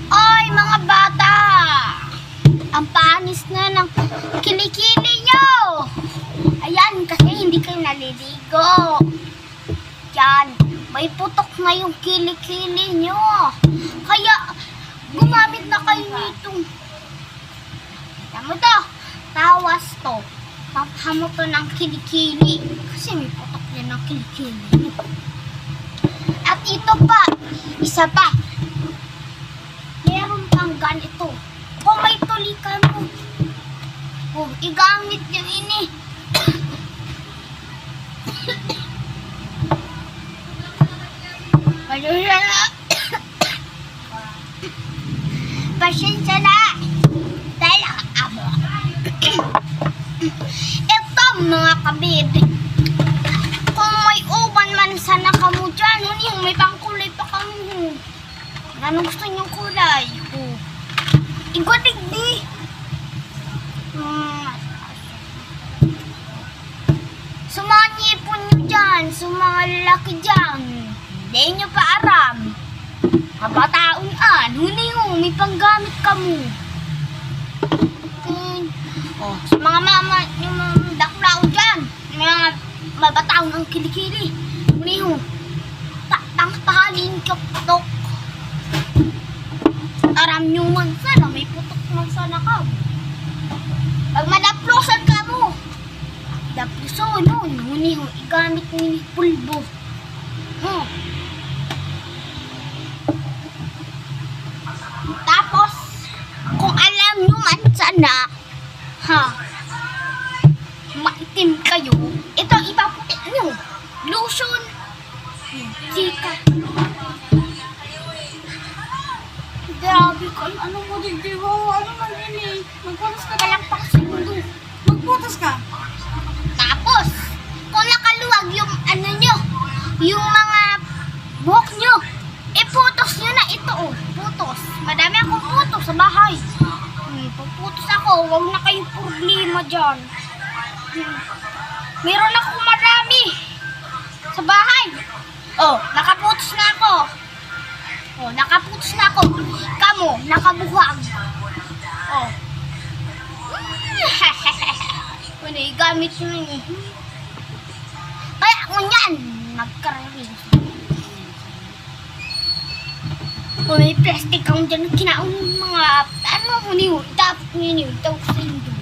Ay, mga bata! Ang panis na ng kilikili nyo! Ayan, kasi hindi kayo naliligo. Yan, may putok na yung kilikili nyo. Kaya, gumamit na kayo nito. Alam mo to, tawas to. Pampahamo to ng kilikili. Kasi may putok yan ng kilikili. At ito pa, isa pa. Meron kang ganito. Kung may tulikan mo, igamit nyo ini. Pasensya na. Dahil abo. Ito mga kabid. Kung may uban man sana kamo dyan, yung may pangkulay pa kamo. Anong gusto niyong kulay? Iguadig di. Sa mga nipon nyo dyan, sa mga lalaki dyan, hindi nyo pa aram. Kabataon huni mo, may panggamit ka mo. Sa mga mama, yung mga daklao dyan, mga mabataon ang kilikili. Huni mo, tangpahalin ka putok. Aram nyo man sana, may putok man sana ka. Pag madaplosan ka mo, daplosan nun, huni mo, igamit mo yung pulbo. Tapos, kung alam nyo man sana, maitim kayo, ito ipaputi nyo. Lotion. Sika. Grabe ka. Ano mo din, diba? Ano man din eh. Magputos ka lang pa sa mundo. Magputos ka. Tapos, kung nakaluwag yung ano nyo, yung mga buhok nyo, iputos nyo na ito putos. Madami akong putos sa bahay. Puputos ako, huwag na kayong problema dyan. Meron akong marami sa bahay. Nakaputos na ako. Nakaputos na ako. Kamo, nakabuhag. Ano, igamit nyo yun. Kaya kung yan, nagkararing. Kung may plastic kang dyan, kinaon mga, ano mo niyo, tapos niyo, tapos sa hindi.